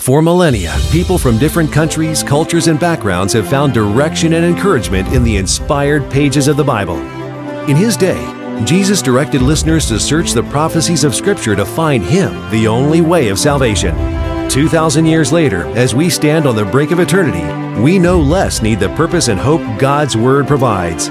For millennia, people from different countries, cultures, and backgrounds have found direction and encouragement in the inspired pages of the Bible. In His day, Jesus directed listeners to search the prophecies of Scripture to find Him, the only way of salvation. 2,000 years later, as we stand on the brink of eternity, we no less need the purpose and hope God's Word provides.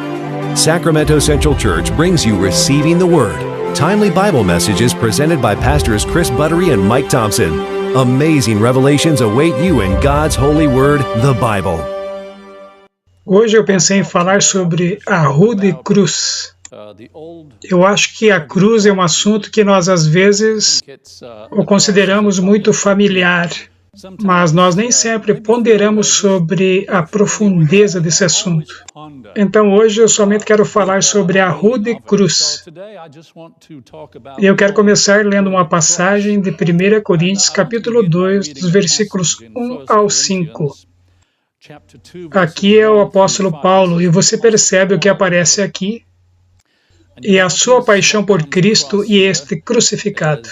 Sacramento Central Church brings you Receiving the Word, timely Bible messages presented by Pastors Chris Buttery and Mike Thompson. Amazing revelations await you in God's holy word, the Bible. Hoje eu pensei em falar sobre a rude cruz. Eu acho que a cruz é um assunto que nós às vezes o consideramos muito familiar, mas nós nem sempre ponderamos sobre a profundeza desse assunto. Então hoje eu somente quero falar sobre a rude cruz. E eu quero começar lendo uma passagem de 1 Coríntios, capítulo 2, dos versículos 1 ao 5. Aqui é o apóstolo Paulo, e você percebe o que aparece aqui, e a sua paixão por Cristo e este crucificado.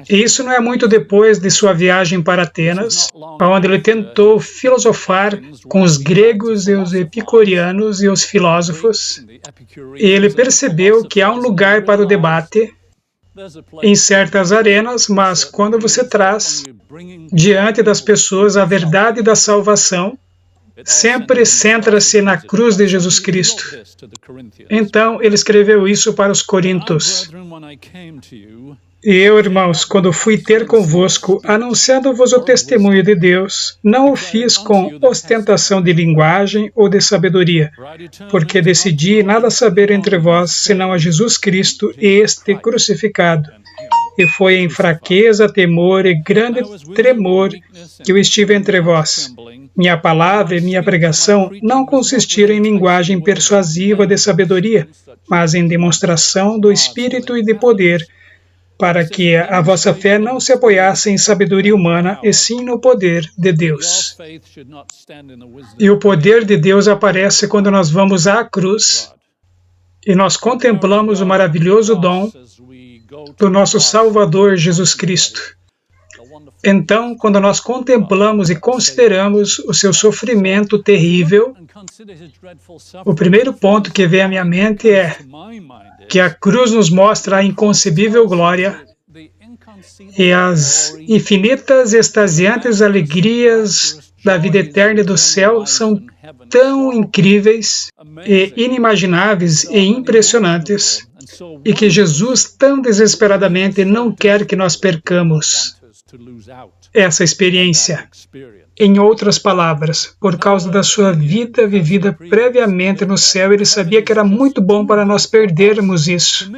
E isso não é muito depois de sua viagem para Atenas, onde ele tentou filosofar com os gregos e os epicurianos e os filósofos, e ele percebeu que há um lugar para o debate em certas arenas, mas quando você traz diante das pessoas a verdade da salvação, sempre centra-se na cruz de Jesus Cristo. Então, ele escreveu isso para os Coríntios. E eu, irmãos, quando fui ter convosco, anunciando-vos o testemunho de Deus, não o fiz com ostentação de linguagem ou de sabedoria, porque decidi nada saber entre vós, senão a Jesus Cristo e este crucificado. E foi em fraqueza, temor e grande tremor que eu estive entre vós. Minha palavra e minha pregação não consistiram em linguagem persuasiva de sabedoria, mas em demonstração do Espírito e de poder, para que a vossa fé não se apoiasse em sabedoria humana, e sim no poder de Deus. E o poder de Deus aparece quando nós vamos à cruz e nós contemplamos o maravilhoso dom do nosso Salvador Jesus Cristo. Então, quando nós contemplamos e consideramos o seu sofrimento terrível, o primeiro ponto que vem à minha mente é que a cruz nos mostra a inconcebível glória e as infinitas e extasiantes alegrias da vida eterna e do céu são tão incríveis e inimagináveis e impressionantes, e que Jesus tão desesperadamente não quer que nós percamos essa experiência. Em outras palavras, por causa da sua vida vivida previamente no céu, ele sabia que era muito bom para nós perdermos isso.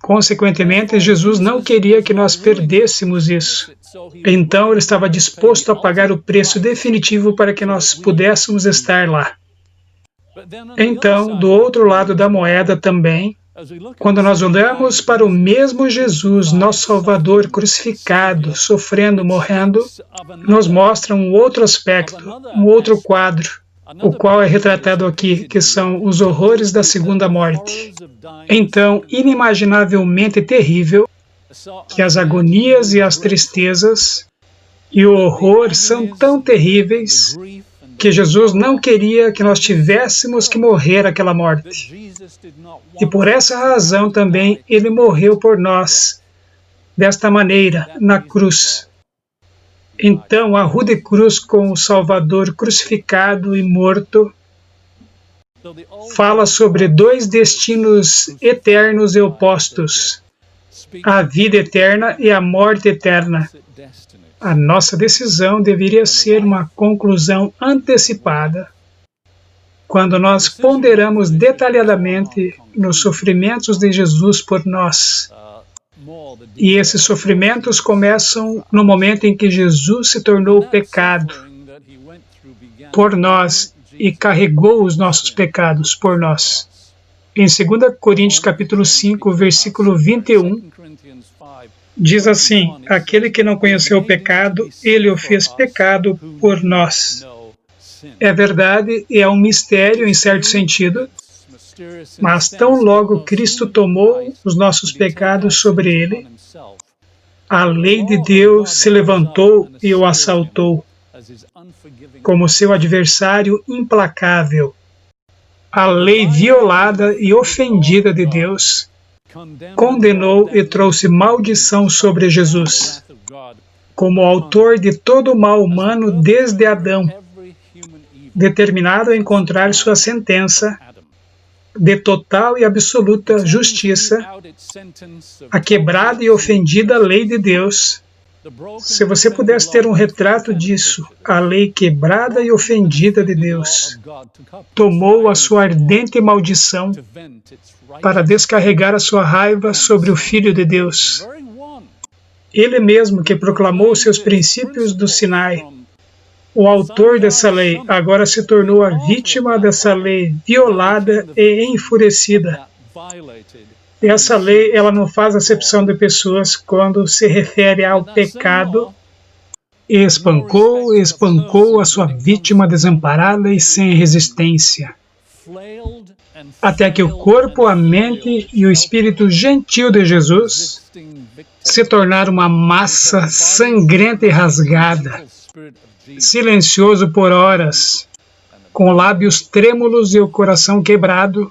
Consequentemente, Jesus não queria que nós perdêssemos isso. Então, ele estava disposto a pagar o preço definitivo para que nós pudéssemos estar lá. Então, do outro lado da moeda também, quando nós olhamos para o mesmo Jesus, nosso Salvador crucificado, sofrendo, morrendo, nos mostra um outro aspecto, um outro quadro, o qual é retratado aqui, que são os horrores da segunda morte. Então, inimaginavelmente terrível, que as agonias e as tristezas e o horror são tão terríveis que Jesus não queria que nós tivéssemos que morrer aquela morte. E por essa razão também ele morreu por nós, desta maneira, na cruz. Então, a rude cruz com o Salvador crucificado e morto fala sobre dois destinos eternos e opostos, a vida eterna e a morte eterna. A nossa decisão deveria ser uma conclusão antecipada. Quando nós ponderamos detalhadamente nos sofrimentos de Jesus por nós, e esses sofrimentos começam no momento em que Jesus se tornou pecado por nós e carregou os nossos pecados por nós. Em 2 Coríntios capítulo 5, versículo 21, diz assim: aquele que não conheceu o pecado, ele o fez pecado por nós. É verdade, e é um mistério em certo sentido, mas tão logo Cristo tomou os nossos pecados sobre ele, A lei de Deus se levantou e o assaltou como seu adversário implacável. A lei violada e ofendida de Deus condenou e trouxe maldição sobre Jesus. Como autor de todo o mal humano desde Adão, determinado a encontrar sua sentença de total e absoluta justiça, a quebrada e ofendida lei de Deus. Se você pudesse ter um retrato disso, a lei quebrada e ofendida de Deus tomou a sua ardente maldição para descarregar a sua raiva sobre o Filho de Deus. Ele mesmo que proclamou seus princípios do Sinai, o autor dessa lei, agora se tornou a vítima dessa lei violada e enfurecida. E essa lei, ela não faz acepção de pessoas quando se refere ao pecado. E espancou a sua vítima desamparada e sem resistência, até que o corpo, a mente e o espírito gentil de Jesus se tornaram uma massa sangrenta e rasgada, silencioso por horas, com lábios trêmulos e o coração quebrado.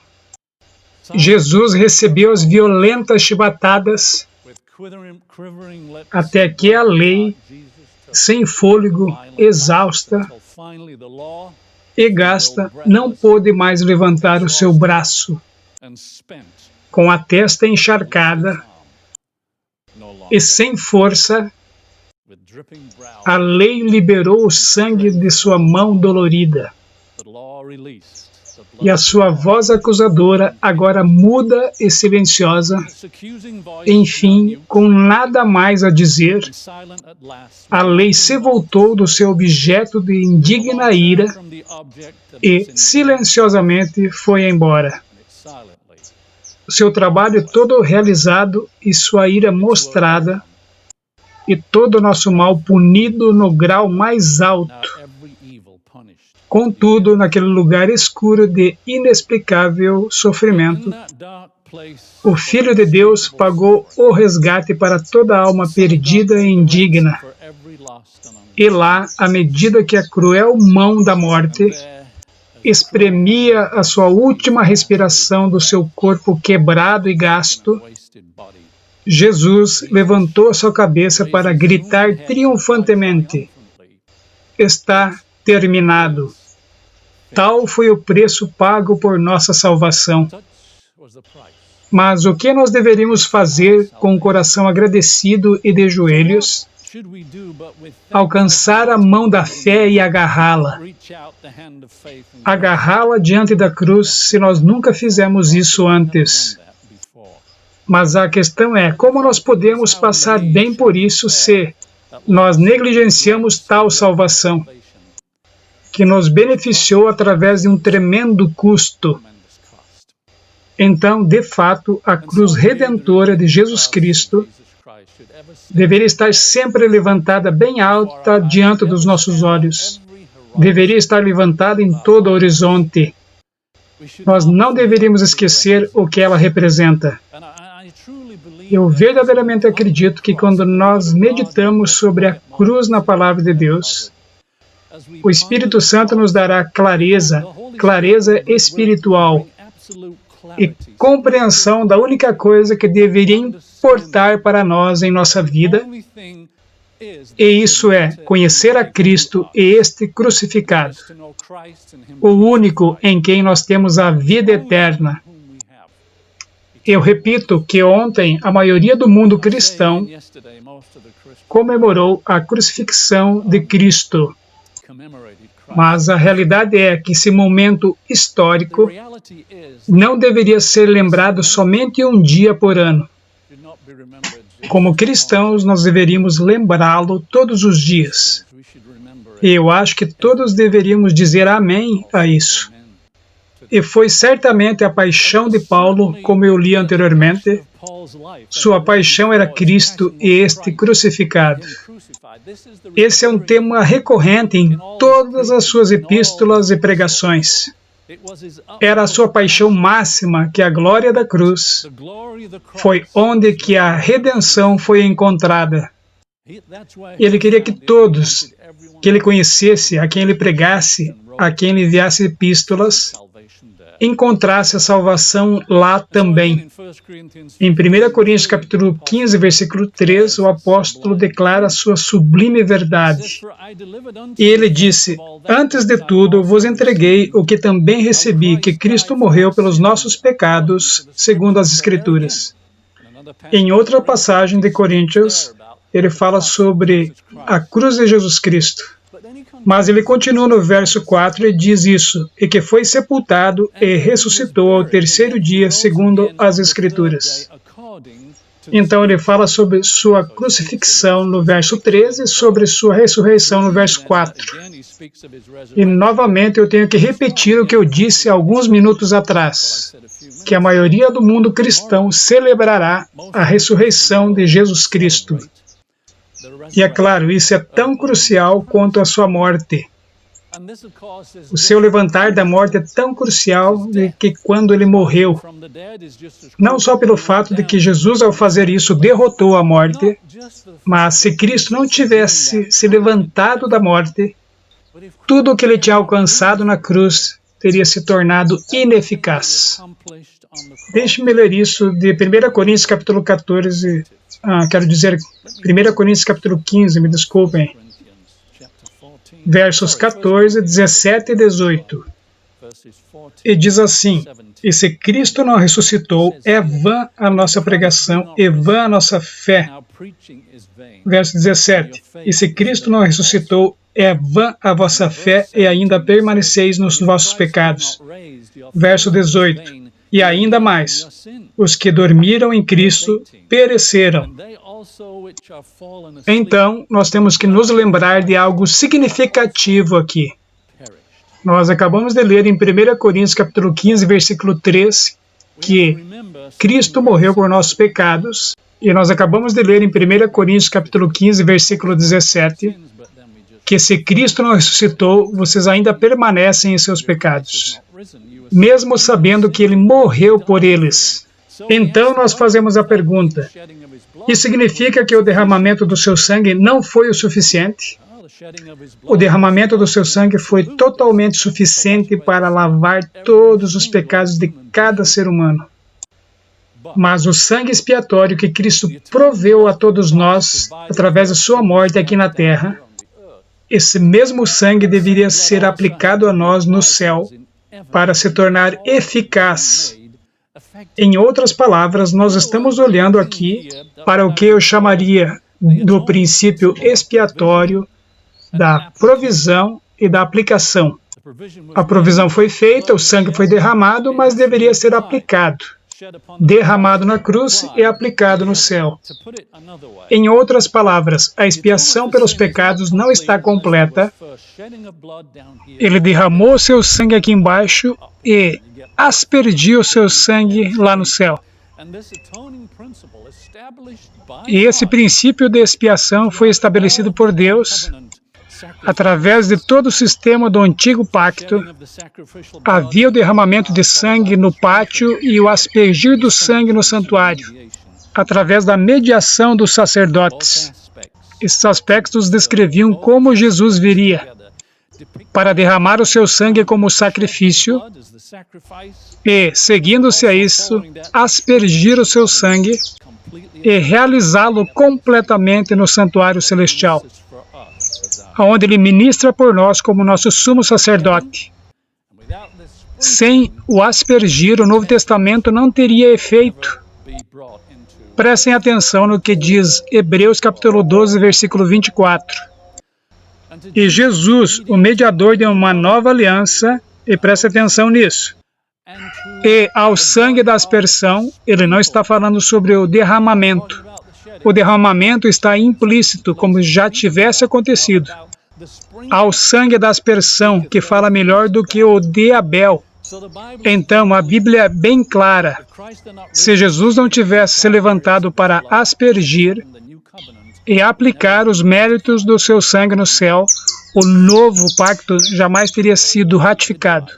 Jesus recebeu as violentas chibatadas, até que a lei, sem fôlego, exausta e gasta, não pôde mais levantar o seu braço. Com a testa encharcada e sem força, a lei liberou o sangue de sua mão dolorida. E a sua voz acusadora, agora muda e silenciosa, enfim, com nada mais a dizer, a lei se voltou do seu objeto de indigna ira e silenciosamente foi embora. Seu trabalho todo realizado e sua ira mostrada, e todo o nosso mal punido no grau mais alto. Contudo, naquele lugar escuro de inexplicável sofrimento, o Filho de Deus pagou o resgate para toda alma perdida e indigna. E lá, à medida que a cruel mão da morte espremia a sua última respiração do seu corpo quebrado e gasto, Jesus levantou a sua cabeça para gritar triunfantemente: está terminado. Tal foi o preço pago por nossa salvação. Mas o que nós deveríamos fazer com o coração agradecido e de joelhos? Alcançar a mão da fé e agarrá-la. Agarrá-la diante da cruz, se nós nunca fizemos isso antes. Mas a questão é, como nós podemos passar bem por isso se nós negligenciamos tal salvação, que nos beneficiou através de um tremendo custo? Então, de fato, a cruz redentora de Jesus Cristo deveria estar sempre levantada bem alta diante dos nossos olhos. Deveria estar levantada em todo o horizonte. Nós não deveríamos esquecer o que ela representa. Eu verdadeiramente acredito que quando nós meditamos sobre a cruz na Palavra de Deus, o Espírito Santo nos dará clareza espiritual e compreensão da única coisa que deveria importar para nós em nossa vida, e isso é conhecer a Cristo e este crucificado, o único em quem nós temos a vida eterna. Eu repito que ontem a maioria do mundo cristão comemorou a crucifixão de Cristo. Mas a realidade é que esse momento histórico não deveria ser lembrado somente um dia por ano. Como cristãos, nós deveríamos lembrá-lo todos os dias. E eu acho que todos deveríamos dizer amém a isso. E foi certamente a paixão de Paulo, como eu li anteriormente. Sua paixão era Cristo e este crucificado. Esse é um tema recorrente em todas as suas epístolas e pregações. Era a sua paixão máxima, que a glória da cruz foi onde que a redenção foi encontrada. Ele queria que todos que ele conhecesse, a quem ele pregasse, a quem ele enviasse epístolas, encontrasse a salvação lá também. Em 1 Coríntios capítulo 15, versículo 3, o apóstolo declara a sua sublime verdade. E ele disse: antes de tudo, vos entreguei o que também recebi, que Cristo morreu pelos nossos pecados, segundo as Escrituras. Em outra passagem de Coríntios, ele fala sobre a cruz de Jesus Cristo. Mas ele continua no verso 4 e diz isso, e que foi sepultado e ressuscitou ao terceiro dia, segundo as Escrituras. Então ele fala sobre sua crucifixão no verso 13 e sobre sua ressurreição no verso 4. E novamente eu tenho que repetir o que eu disse alguns minutos atrás, que a maioria do mundo cristão celebrará a ressurreição de Jesus Cristo. E é claro, isso é tão crucial quanto a sua morte. O seu levantar da morte é tão crucial que quando ele morreu, não só pelo fato de que Jesus, ao fazer isso, derrotou a morte, mas se Cristo não tivesse se levantado da morte, tudo o que ele tinha alcançado na cruz teria se tornado ineficaz. Deixe-me ler isso de 1 Coríntios capítulo 14, quero dizer 1 Coríntios capítulo 15, me desculpem, versos 14, 17 e 18. E diz assim: e se Cristo não ressuscitou, é vã a nossa pregação e vã a nossa fé. Verso 17. E se Cristo não ressuscitou, é vã a vossa fé e ainda permaneceis nos vossos pecados. Verso 18. E ainda mais, os que dormiram em Cristo pereceram. Então, nós temos que nos lembrar de algo significativo aqui. Nós acabamos de ler em 1 Coríntios capítulo 15, versículo 3, que Cristo morreu por nossos pecados, e nós acabamos de ler em 1 Coríntios capítulo 15, versículo 17, que se Cristo não ressuscitou, vocês ainda permanecem em seus pecados, mesmo sabendo que Ele morreu por eles. Então nós fazemos a pergunta: isso significa que o derramamento do seu sangue não foi o suficiente? O derramamento do seu sangue foi totalmente suficiente para lavar todos os pecados de cada ser humano. Mas o sangue expiatório que Cristo proveu a todos nós, através da sua morte aqui na terra, esse mesmo sangue deveria ser aplicado a nós no céu para se tornar eficaz. Em outras palavras, nós estamos olhando aqui para o que eu chamaria do princípio expiatório, da provisão e da aplicação. A provisão foi feita, o sangue foi derramado, mas deveria ser aplicado. Derramado na cruz e aplicado no céu. Em outras palavras, a expiação pelos pecados não está completa. Ele derramou seu sangue aqui embaixo e aspergiu seu sangue lá no céu. E esse princípio de expiação foi estabelecido por Deus através de todo o sistema do antigo pacto. Havia o derramamento de sangue no pátio e o aspergir do sangue no santuário, através da mediação dos sacerdotes. Esses aspectos descreviam como Jesus viria para derramar o seu sangue como sacrifício e, seguindo-se a isso, aspergir o seu sangue e realizá-lo completamente no santuário celestial, onde Ele ministra por nós como nosso sumo sacerdote. Sem o aspergir, o Novo Testamento não teria efeito. Prestem atenção no que diz Hebreus capítulo 12, versículo 24. E Jesus, o mediador de uma nova aliança, e preste atenção nisso, e ao sangue da aspersão, ele não está falando sobre o derramamento. O derramamento está implícito, como já tivesse acontecido. Ao sangue da aspersão, que fala melhor do que o de Abel. Então, a Bíblia é bem clara. Se Jesus não tivesse se levantado para aspergir e aplicar os méritos do seu sangue no céu, o novo pacto jamais teria sido ratificado.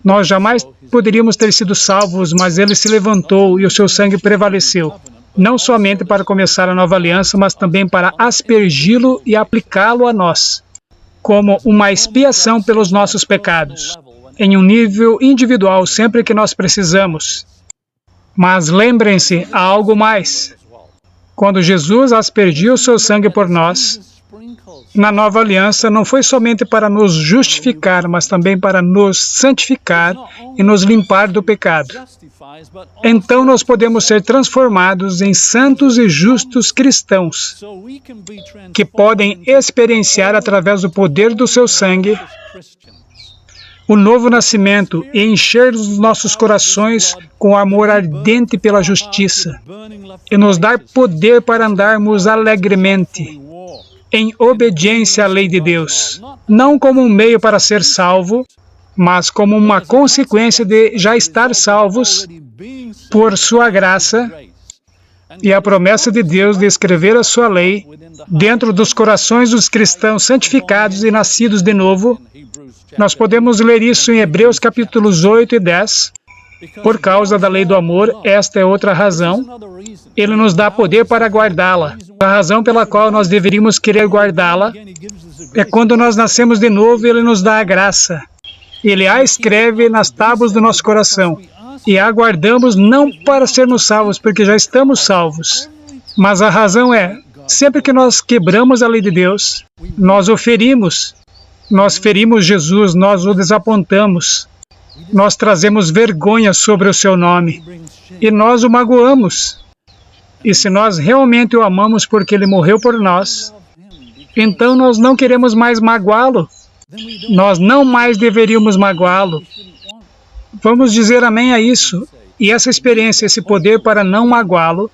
Nós jamais poderíamos ter sido salvos, mas Ele se levantou e o seu sangue prevaleceu, não somente para começar a nova aliança, mas também para aspergi-lo e aplicá-lo a nós, como uma expiação pelos nossos pecados, em um nível individual, sempre que nós precisamos. Mas lembrem-se, há algo mais. Quando Jesus aspergiu o seu sangue por nós, na nova aliança não foi somente para nos justificar, mas também para nos santificar e nos limpar do pecado. Então nós podemos ser transformados em santos e justos cristãos, que podem experienciar através do poder do seu sangue o novo nascimento e encher os nossos corações com amor ardente pela justiça e nos dar poder para andarmos alegremente em obediência à lei de Deus, não como um meio para ser salvo, mas como uma consequência de já estar salvos por sua graça e a promessa de Deus de escrever a sua lei dentro dos corações dos cristãos santificados e nascidos de novo. Nós podemos ler isso em Hebreus capítulos 8 e 10. Por causa da lei do amor, esta é outra razão. Ele nos dá poder para guardá-la. A razão pela qual nós deveríamos querer guardá-la é quando nós nascemos de novo, Ele nos dá a graça. Ele a escreve nas tábuas do nosso coração. E a aguardamos não para sermos salvos, porque já estamos salvos. Mas a razão é, sempre que nós quebramos a lei de Deus, nós o ferimos. Nós ferimos Jesus, nós o desapontamos. Nós trazemos vergonha sobre o seu nome. E nós o magoamos. E se nós realmente o amamos porque Ele morreu por nós, então nós não queremos mais magoá-lo. Nós não mais deveríamos magoá-lo. Vamos dizer amém a isso. E essa experiência, esse poder para não magoá-lo,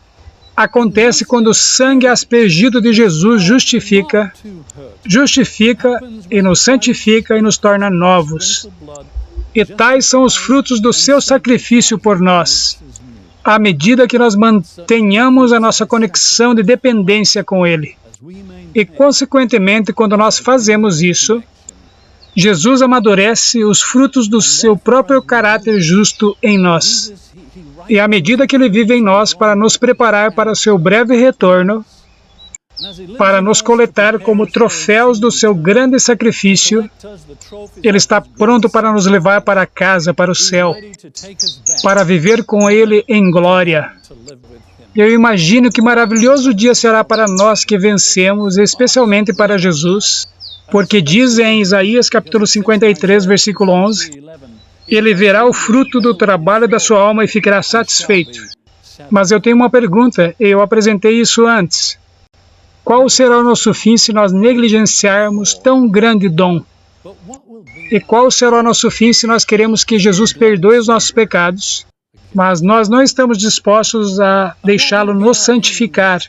acontece quando o sangue aspergido de Jesus justifica e nos santifica e nos torna novos. E tais são os frutos do seu sacrifício por nós, à medida que nós mantenhamos a nossa conexão de dependência com Ele. E, consequentemente, quando nós fazemos isso, Jesus amadurece os frutos do seu próprio caráter justo em nós. E à medida que Ele vive em nós para nos preparar para o seu breve retorno, para nos coletar como troféus do seu grande sacrifício, Ele está pronto para nos levar para casa, para o céu, para viver com Ele em glória. Eu imagino que maravilhoso dia será para nós que vencemos, especialmente para Jesus, porque diz em Isaías capítulo 53, versículo 11, Ele verá o fruto do trabalho da sua alma e ficará satisfeito. Mas eu tenho uma pergunta, eu apresentei isso antes. Qual será o nosso fim se nós negligenciarmos tão grande dom? E qual será o nosso fim se nós queremos que Jesus perdoe os nossos pecados, mas nós não estamos dispostos a deixá-lo nos santificar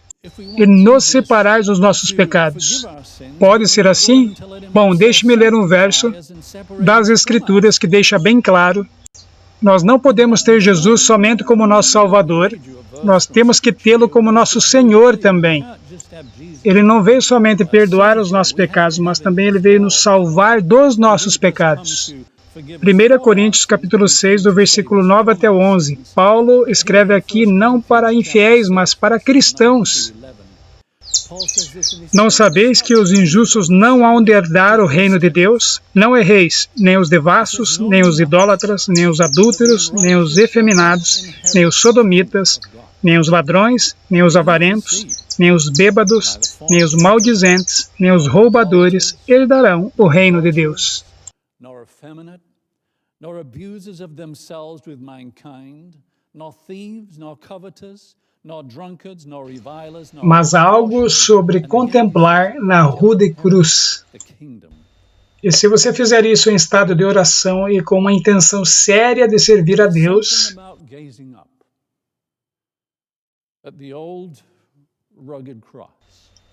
e nos separar dos nossos pecados? Pode ser assim? Bom, deixe-me ler um verso das Escrituras que deixa bem claro. Nós não podemos ter Jesus somente como nosso Salvador, nós temos que tê-lo como nosso Senhor também. Ele não veio somente perdoar os nossos pecados, mas também Ele veio nos salvar dos nossos pecados. 1 Coríntios capítulo 6, do versículo 9 até 11. Paulo escreve aqui não para infiéis, mas para cristãos. Não sabeis que os injustos não hão de herdar o reino de Deus? Não erreis, nem os devassos, nem os idólatras, nem os adúlteros, nem os efeminados, nem os sodomitas, nem os ladrões, nem os avarentos, nem os bêbados, nem os maldizentes, nem os roubadores herdarão o reino de Deus. Mas há algo sobre contemplar na rude cruz. E se você fizer isso em estado de oração e com uma intenção séria de servir a Deus,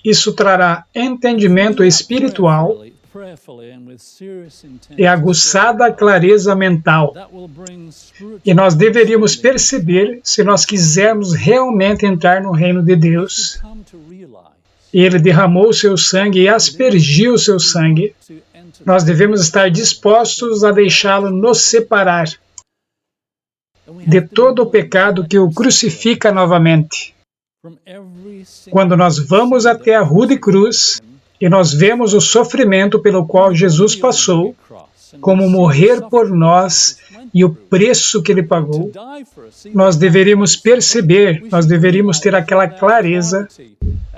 isso trará entendimento espiritual e aguçada clareza mental. E nós deveríamos perceber, se nós quisermos realmente entrar no reino de Deus, e Ele derramou o seu sangue e aspergiu o seu sangue Nós devemos estar dispostos a deixá-lo nos separar de todo o pecado que o crucifica novamente. Quando nós vamos até a rude cruz e nós vemos o sofrimento pelo qual Jesus passou, como morrer por nós e o preço que ele pagou, nós deveríamos perceber, nós deveríamos ter aquela clareza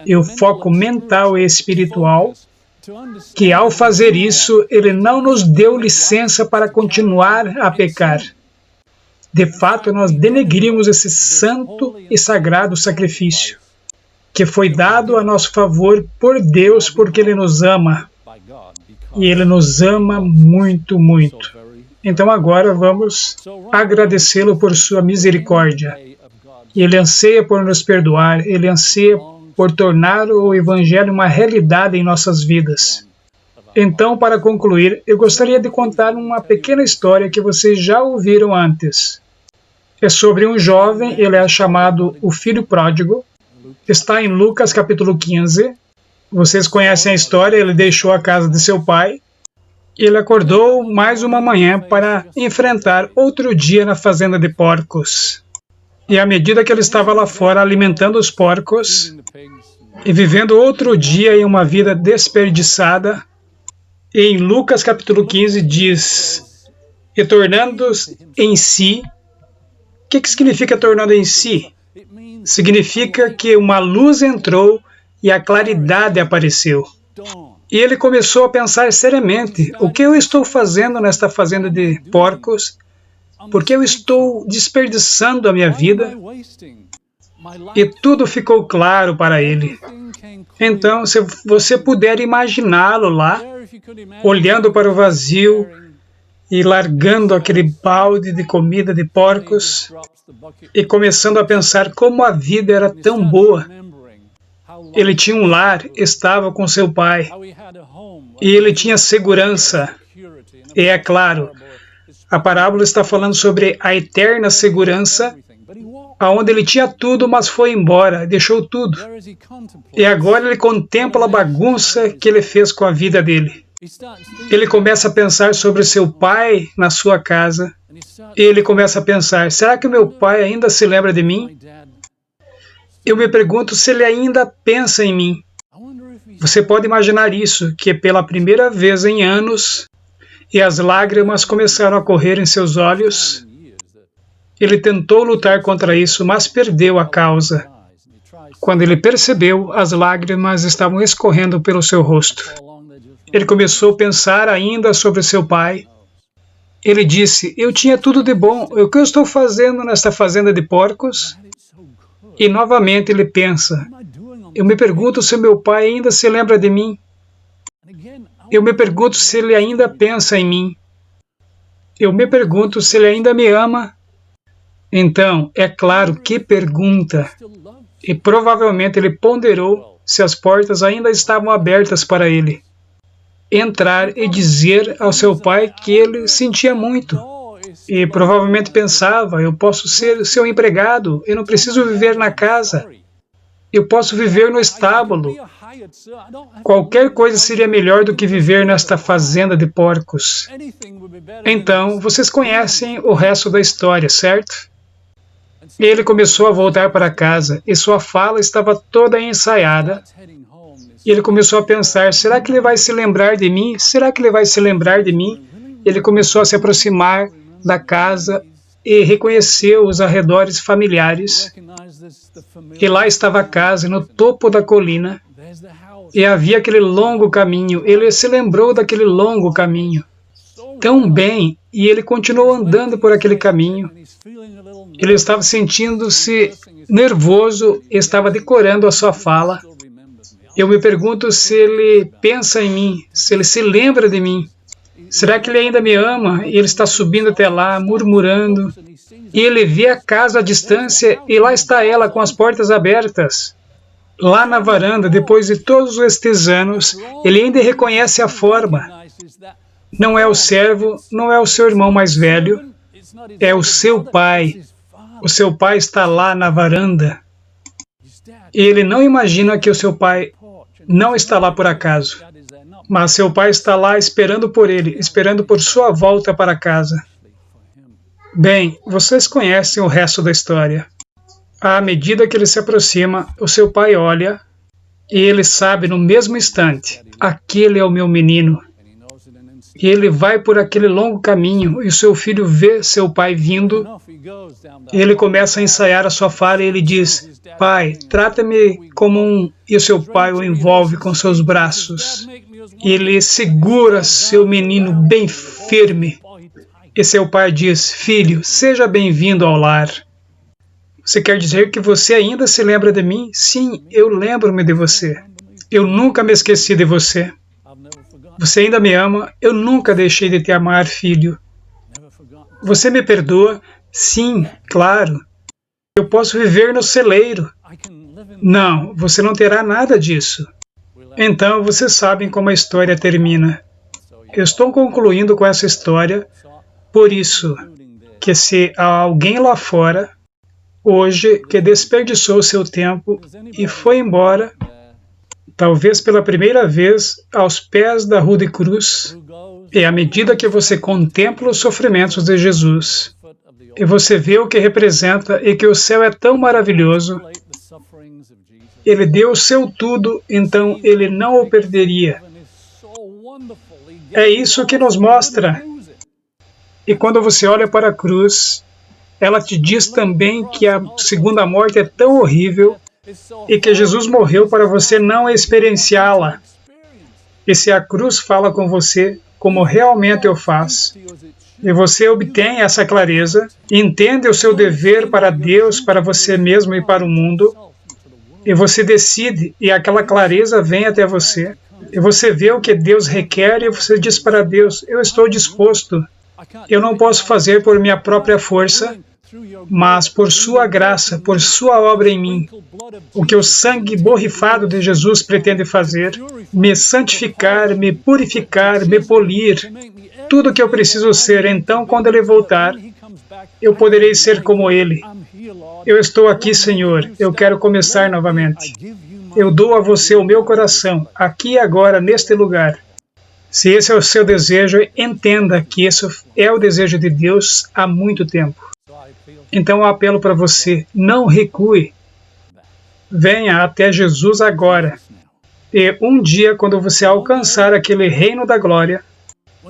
e o foco mental e espiritual que, ao fazer isso, ele não nos deu licença para continuar a pecar. De fato, nós denegrimos esse santo e sagrado sacrifício que foi dado a nosso favor por Deus, porque Ele nos ama. E Ele nos ama muito, muito. Então agora vamos agradecê-lo por sua misericórdia. Ele anseia por nos perdoar, Ele anseia por tornar o Evangelho uma realidade em nossas vidas. Então, para concluir, eu gostaria de contar uma pequena história que vocês já ouviram antes. É sobre um jovem, ele é chamado o Filho Pródigo. Está em Lucas capítulo 15. Vocês conhecem a história, ele deixou a casa de seu pai. Ele acordou mais uma manhã para enfrentar outro dia na fazenda de porcos. E à medida que ele estava lá fora alimentando os porcos e vivendo outro dia em uma vida desperdiçada, em Lucas capítulo 15 diz: e tornando-se em si. O que significa tornando em si? Significa que uma luz entrou e a claridade apareceu. E ele começou a pensar seriamente: o que eu estou fazendo nesta fazenda de porcos? Por que eu estou desperdiçando a minha vida? E tudo ficou claro para ele. Então, se você puder imaginá-lo lá, olhando para o vazio e largando aquele balde de comida de porcos e começando a pensar como a vida era tão boa. Ele tinha um lar, estava com seu pai, e ele tinha segurança. E é claro, a parábola está falando sobre a eterna segurança, aonde ele tinha tudo, mas foi embora, deixou tudo. E agora ele contempla a bagunça que ele fez com a vida dele. Ele começa a pensar sobre seu pai na sua casa. E ele começa a pensar: será que meu pai ainda se lembra de mim? Eu me pergunto se ele ainda pensa em mim. Você pode imaginar isso, que pela primeira vez em anos, e as lágrimas começaram a correr em seus olhos. Ele tentou lutar contra isso, mas perdeu a causa. Quando ele percebeu, as lágrimas estavam escorrendo pelo seu rosto. Ele começou a pensar ainda sobre seu pai. Ele disse: eu tinha tudo de bom, o que eu estou fazendo nesta fazenda de porcos? E novamente ele pensa: eu me pergunto se meu pai ainda se lembra de mim. Eu me pergunto se ele ainda pensa em mim. Eu me pergunto se ele ainda me ama. Então, é claro que pergunta. E provavelmente ele ponderou se as portas ainda estavam abertas para ele entrar e dizer ao seu pai que ele sentia muito. E provavelmente pensava: eu posso ser seu empregado, eu não preciso viver na casa, eu posso viver no estábulo. Qualquer coisa seria melhor do que viver nesta fazenda de porcos. Então, vocês conhecem o resto da história, certo? Ele começou a voltar para casa e sua fala estava toda ensaiada. E ele começou a pensar: será que ele vai se lembrar de mim? Será que ele vai se lembrar de mim? Ele começou a se aproximar da casa e reconheceu os arredores familiares. E lá estava a casa, no topo da colina. E havia aquele longo caminho. Ele se lembrou daquele longo caminho tão bem, e ele continuou andando por aquele caminho. Ele estava sentindo-se nervoso, estava decorando a sua fala. Eu me pergunto se ele pensa em mim, se ele se lembra de mim. Será que ele ainda me ama? E ele está subindo até lá, murmurando. E ele vê a casa à distância e lá está ela com as portas abertas. Lá na varanda, depois de todos estes anos, ele ainda reconhece a forma. Não é o servo, não é o seu irmão mais velho, é o seu pai. O seu pai está lá na varanda. E ele não imagina que o seu pai não está lá por acaso. Mas seu pai está lá esperando por ele, esperando por sua volta para casa. Bem, vocês conhecem o resto da história. À medida que ele se aproxima, o seu pai olha e ele sabe no mesmo instante, aquele é o meu menino. E ele vai por aquele longo caminho e o seu filho vê seu pai vindo. E ele começa a ensaiar a sua fala e ele diz, pai, trata-me como um... E o seu pai o envolve com seus braços. E ele segura seu menino bem firme. E seu pai diz, filho, seja bem-vindo ao lar. Você quer dizer que você ainda se lembra de mim? Sim, eu lembro-me de você. Eu nunca me esqueci de você. Você ainda me ama? Eu nunca deixei de te amar, filho. Você me perdoa? Sim, claro. Eu posso viver no celeiro. Não, você não terá nada disso. Então, vocês sabem como a história termina. Eu estou concluindo com essa história, por isso, que se há alguém lá fora, hoje, que desperdiçou seu tempo e foi embora, talvez pela primeira vez, aos pés da rude cruz, e à medida que você contempla os sofrimentos de Jesus, e você vê o que representa e que o céu é tão maravilhoso, ele deu o seu tudo, então ele não o perderia. É isso que nos mostra. E quando você olha para a cruz, ela te diz também que a segunda morte é tão horrível e que Jesus morreu para você não experienciá-la. E se a cruz fala com você, como realmente eu faço, e você obtém essa clareza, entende o seu dever para Deus, para você mesmo e para o mundo, e você decide, e aquela clareza vem até você, e você vê o que Deus requer, e você diz para Deus, eu estou disposto. Eu não posso fazer por minha própria força, mas por sua graça, por sua obra em mim. O que o sangue borrifado de Jesus pretende fazer, me santificar, me purificar, me polir, tudo o que eu preciso ser. Então, quando Ele voltar, eu poderei ser como Ele. Eu estou aqui, Senhor, eu quero começar novamente. Eu dou a você o meu coração, aqui e agora, neste lugar. Se esse é o seu desejo, entenda que esse é o desejo de Deus há muito tempo. Então eu apelo para você, não recue. Venha até Jesus agora. E um dia, quando você alcançar aquele reino da glória,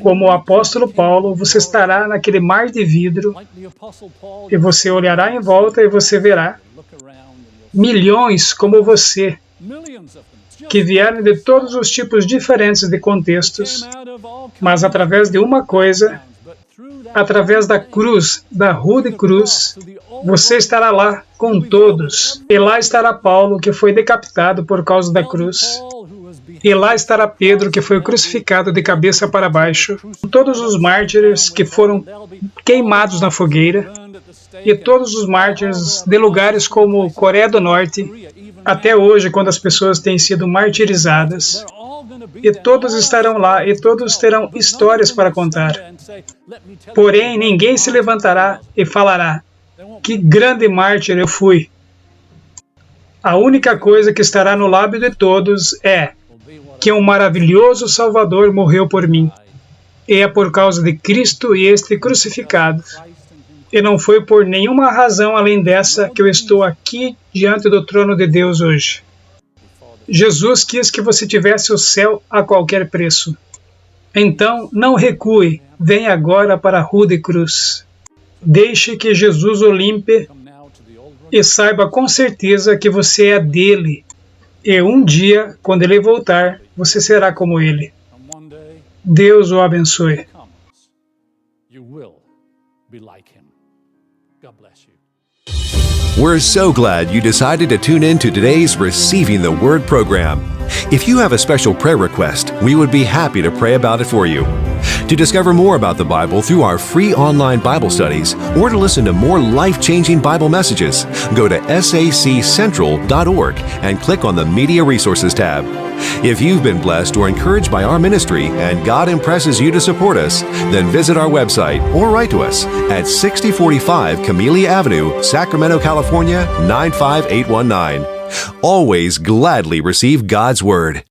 como o apóstolo Paulo, você estará naquele mar de vidro e você olhará em volta e você verá milhões como você, que vieram de todos os tipos diferentes de contextos, mas através de uma coisa, através da cruz, da rude cruz, você estará lá com todos. E lá estará Paulo, que foi decapitado por causa da cruz. E lá estará Pedro, que foi crucificado de cabeça para baixo. Todos os mártires que foram queimados na fogueira. E todos os mártires de lugares como Coreia do Norte, até hoje, quando as pessoas têm sido martirizadas. E todos estarão lá, e todos terão histórias para contar. Porém, ninguém se levantará e falará, que grande mártir eu fui. A única coisa que estará no lábio de todos é que um maravilhoso Salvador morreu por mim. E é por causa de Cristo e este crucificado. E não foi por nenhuma razão além dessa que eu estou aqui diante do trono de Deus hoje. Jesus quis que você tivesse o céu a qualquer preço. Então, não recue, venha agora para a rude cruz. Deixe que Jesus o limpe e saiba com certeza que você é dele. E um dia, quando ele voltar, você será como ele. Deus o abençoe. We're so glad you decided to tune in to today's Receiving the Word program. If you have a special prayer request, we would be happy to pray about it for you. To discover more about the Bible through our free online Bible studies or to listen to more life-changing Bible messages, go to saccentral.org and click on the Media Resources tab. If you've been blessed or encouraged by our ministry and God impresses you to support us, then visit our website or write to us at 6045 Camellia Avenue, Sacramento, California, 95819. Always gladly receive God's Word.